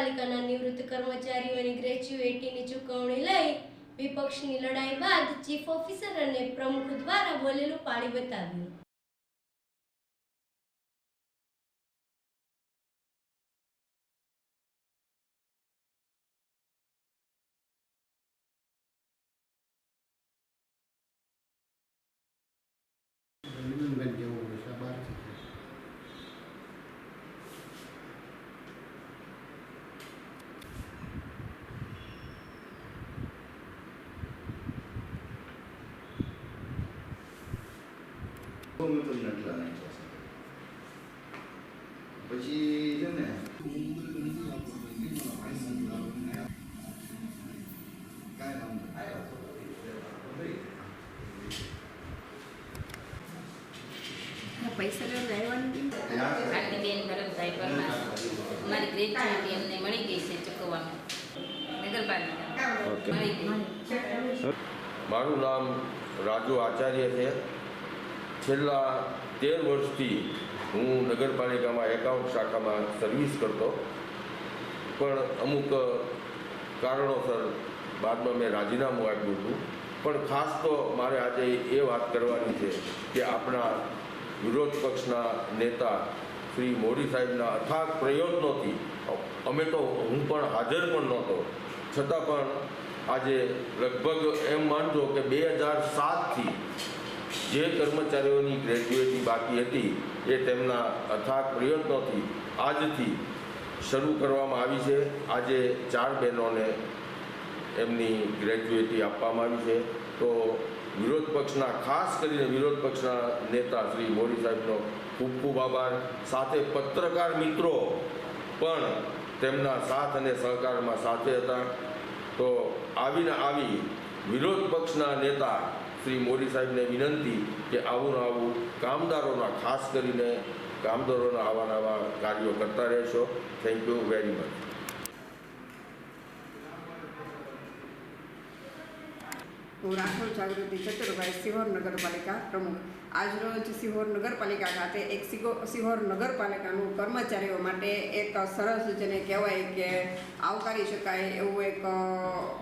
નગરપાલિકાના નિવૃત્ત કર્મચારીઓની ગ્રેચ્યુઇટીની ચૂકવણી લઈ વિપક્ષની લડાઈ બાદ ચીફ ઓફિસર અને પ્રમુખ દ્વારા બોલેલું પાણી બતાવ્યું। પછી છે ને પૈસા બેન ભરતભાઈ પરમાર મારી ગ્રેચ્યુઇટી એમને મળી ગઈ છે ચૂકવવામાં નગરપાલિકા મળી ગઈ। મારું નામ રાજુ આચાર્ય છે। છેલ્લા 13 વર્ષથી હું નગરપાલિકામાં એકાઉન્ટ શાખામાં સર્વિસ કરતો, પણ અમુક કારણોસર બાદમાં મેં રાજીનામું આપ્યું હતું। પણ ખાસ તો મારે આજે એ વાત કરવાની છે કે આપણા વિરોધ પક્ષના નેતા શ્રી મોદી સાહેબના અથાગ પ્રયત્નોથી હું પણ હાજર પણ નહોતો, છતાં પણ આજે લગભગ એમ માનજો કે 2007થી જે કર્મચારીઓની ગ્રેજ્યુએટી બાકી હતી એ તેમના અથાગ પ્રયત્નોથી આજથી શરૂ કરવામાં આવી છે। આજે 4 બહેનોને એમની ગ્રેજ્યુએટી આપવામાં આવી છે। તો વિરોધ પક્ષના, ખાસ કરીને વિરોધ પક્ષના નેતા શ્રી મોદી સાહેબનો ખૂબ ખૂબ આભાર। સાથે પત્રકાર મિત્રો પણ તેમના સાથ અને સહકારમાં સાથે હતા। તો આવી વિરોધ પક્ષના નેતા શ્રી મોદી સાહેબને વિનંતી કે આવું કામદારોના, ખાસ કરીને કામદારોના આવા કાર્યો કરતા રહેશો। Thank you very much. હું રાઠોડ જાગૃતિ ચતુરભાઈ, સિહોર નગરપાલિકા પ્રમુખ। આજરોજ સિહોર નગરપાલિકા ખાતે એક સિહોર નગરપાલિકાનું કર્મચારીઓ માટે એક સરસ, જેને કહેવાય કે આવકારી શકાય એવું એક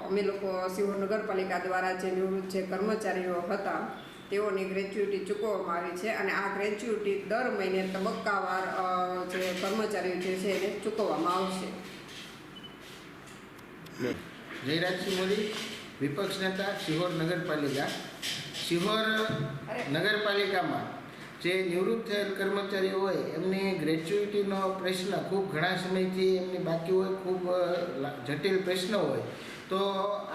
અમે લોકો સિહોર નગરપાલિકા દ્વારા જે નિવૃત્ત જે કર્મચારીઓ હતા તેઓની ગ્રેચ્યુઇટી ચૂકવવામાં આવી છે અને આ ગ્રેચ્યુઇટી દર મહિને તબક્કાવાર જે કર્મચારીઓ જે છે એને ચૂકવવામાં આવશે। જયરાજસિંહ મોદી, વિપક્ષ નેતા, સિહોર નગરપાલિકા। સિહોર નગરપાલિકામાં જે નિવૃત્ત થયેલ કર્મચારીઓ હોય એમની ગ્રેચ્યુઇટીનો પ્રશ્ન ખૂબ ઘણા સમયથી એમની બાકી હોય, ખૂબ જટિલ પ્રશ્ન હોય, તો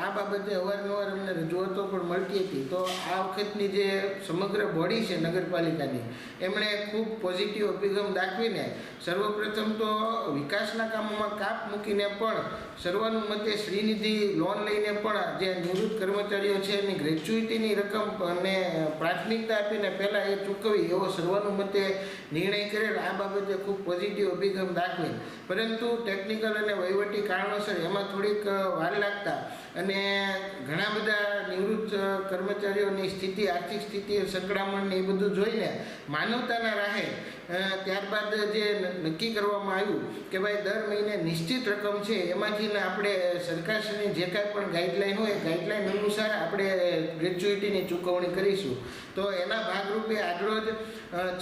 આ બાબતે અવારનવાર અમને રજૂઆતો પણ મળતી હતી। તો આ વખતની જે સમગ્ર બોડી છે નગરપાલિકાની, એમણે ખૂબ પોઝિટિવ અભિગમ દાખવીને સર્વપ્રથમ તો વિકાસના કામોમાં કાપ મૂકીને પણ સર્વાનુમતે શ્રીનિધિ લોન લઈને પણ જે નિવૃત્ત કર્મચારીઓ છે એની ગ્રેચ્યુઇટીની રકમ અને પ્રાથમિકતા આપીને પહેલાં એ ચૂકવી એવો સર્વાનુમતે નિર્ણય કરેલ। આ બાબતે ખૂબ પોઝિટિવ અભિગમ દાખવી, પરંતુ ટેકનિકલ અને વહીવટી કારણોસર એમાં થોડીક વાર લાગતા અને ઘણા બધા નિવૃત્ત કર્મચારીઓની સ્થિતિ, આર્થિક સ્થિતિ, સંકળામણ ને એ બધું જોઈને માનવતાના રાહે ત્યારબાદ જે નક્કી કરવામાં આવ્યું કે ભાઈ દર મહિને નિશ્ચિત રકમ છે એમાંથી આપણે સરકારશ્રીની જે કાંઈ પણ ગાઈડલાઈન હોય, ગાઈડલાઈન અનુસાર આપણે ગ્રેચ્યુઇટીની ચૂકવણી કરીશું। તો એના ભાગરૂપે આજરોજ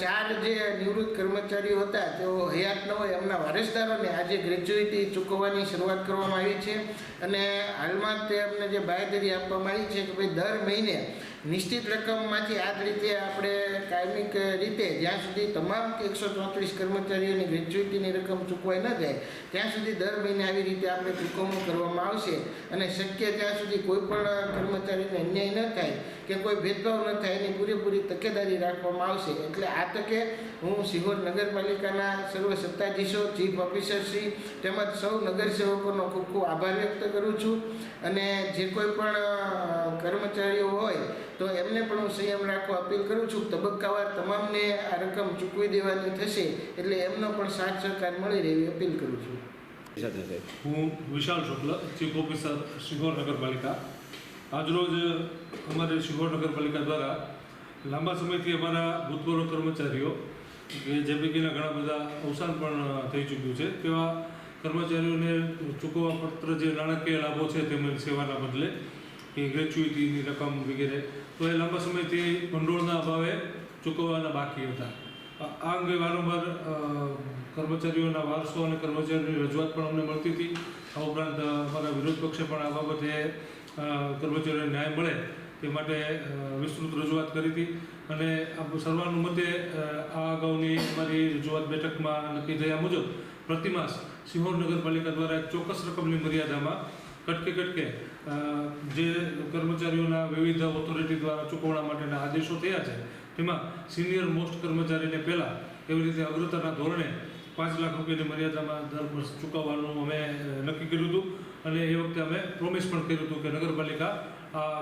4 જે નિવૃત્ત કર્મચારીઓ હતા તેઓ હયાત ન હોય એમના વારસદારોને આજે ગ્રેચ્યુઇટી ચૂકવવાની શરૂઆત કરવામાં આવી છે અને હાલમાં તેમને જે બાંયધરી આપવામાં આવી છે કે ભાઈ દર મહિને નિશ્ચિત રકમમાંથી આ જ રીતે આપણે કાયમિક રીતે જ્યાં સુધી તમામ 134 કર્મચારીઓની ગ્રેચ્યુઇટીની રકમ ચૂકવાઈ ન જાય ત્યાં સુધી દર મહિને આવી રીતે આપણે ચૂકવણું કરવામાં આવશે અને શક્ય ત્યાં સુધી કોઈ પણ કર્મચારીને અન્યાય ન થાય કે કોઈ ભેદભાવ ન થાય એની પૂરેપૂરી તકેદારી રાખવામાં આવશે। એટલે આ તકે હું સિહોર નગરપાલિકાના સર્વ સત્તાધીશો, ચીફ ઓફિસરશ્રી તેમજ સૌ નગરસેવકોનો ખૂબ ખૂબ આભાર વ્યક્ત કરું છું અને જે કોઈ પણ કર્મચારીઓ હોય તો એમને પણ હું સંયમ રાખવા અપીલ કરું છું। તબક્કાવાર તમામને આ રકમ ચૂકવી દેવાની થશે એટલે એમનો પણ સાથ સહકાર મળી રહે એવી અપીલ કરું છું। હું વિશાલ શુક્લ, ચીફ ઓફિસર, સિહોર નગરપાલિકા। આજરોજ અમારે સિહોર નગરપાલિકા દ્વારા લાંબા સમયથી અમારા ભૂતપૂર્વ કર્મચારીઓ કે જે પૈકીના ઘણા બધા અવસાન પણ થઈ ચૂક્યું છે તેવા કર્મચારીઓને ચૂકવવા પત્ર જે નાણાકીય લાભો છે તેમજ સેવાના બદલે કે ગ્રેચ્યુઇટીની રકમ વગેરે, તો એ લાંબા સમયથી ભંડોળના અભાવે ચૂકવવાના બાકી હતા. આ અંગે વારંવાર કર્મચારીઓના વારસો અને કર્મચારીઓની રજૂઆત પણ અમને મળતી હતી. આ ઉપરાંત અમારા વિરોધ પક્ષે પણ આ બાબતે કર્મચારીઓને ન્યાય મળે તે માટે વિસ્તૃત રજૂઆત કરી હતી અને સર્વાનુમતે આ અગાઉની અમારી રજૂઆત બેઠકમાં નક્કી થયા મુજબ પ્રતિમાસ સિહોર નગરપાલિકા દ્વારા એક ચોક્કસ રકમની મર્યાદામાં કટકે જે કર્મચારીઓના વિવિધ ઓથોરિટી દ્વારા ચૂકવણા માટેના આદેશો થયા છે તેમાં સિનિયર મોસ્ટ કર્મચારીને પહેલાં એવી રીતે અગ્રતાના ધોરણે 5 લાખ રૂપિયાની મર્યાદામાં દર વર્ષ ચૂકવવાનું અમે નક્કી કર્યું હતું અને એ વખતે અમે પ્રોમિસ પણ કર્યું હતું કે નગરપાલિકા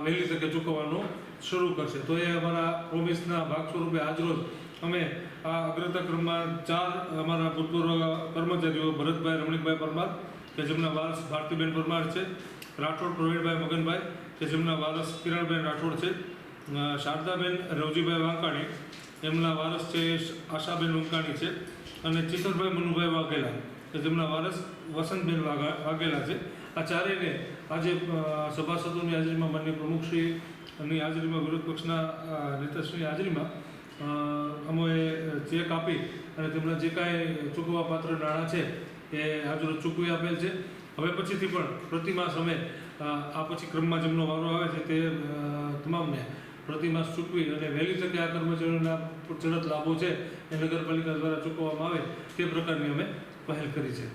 વહેલી તકે ચૂકવવાનું શરૂ કરશે. તો એ અમારા પ્રોમિસના ભાગ સ્વરૂપે આજરોજ અમે આ અગ્રતા ક્રમમાં 4 અમારા ભૂતપૂર્વ કર્મચારીઓ ભરતભાઈ રમણીકભાઈ પરમાર કે જેમના વારસ ભારતીબેન પરમાર છે, રાઠોડ પ્રવીણભાઈ મગનભાઈ કે જેમના વારસ કિરણબેન રાઠોડ છે, શારદાબેન રવજીભાઈ વાંકાણી એમના વારસ છે આશાબેન વાંકાણી છે અને ચિત્તરભાઈ મનુભાઈ વાઘેલા કે જેમના વારસ વસંતબેન વાઘેલા છે. આ ચારેયને આજે સભાસદોની હાજરીમાં માનનીય પ્રમુખશ્રીની હાજરીમાં વિરોધ પક્ષના નેતાશ્રીની હાજરીમાં અમે ચેક આપી અને તેમના જે કાંઈ ચૂકવવા પાત્ર નાણાં છે એ આજરોજ ચૂકવી આપેલ છે. હવે પછીથી પણ પ્રતિમાસ અમે આ પછી ક્રમમાં જેમનો વારો આવે છે તે તમામને પ્રતિમાસ ચૂકવી અને વહેલી તકે આ કર્મચારીઓના ચડત લાભો છે એ નગરપાલિકા દ્વારા ચૂકવવામાં આવે તે પ્રકારની અમે પહેલ કરી છે.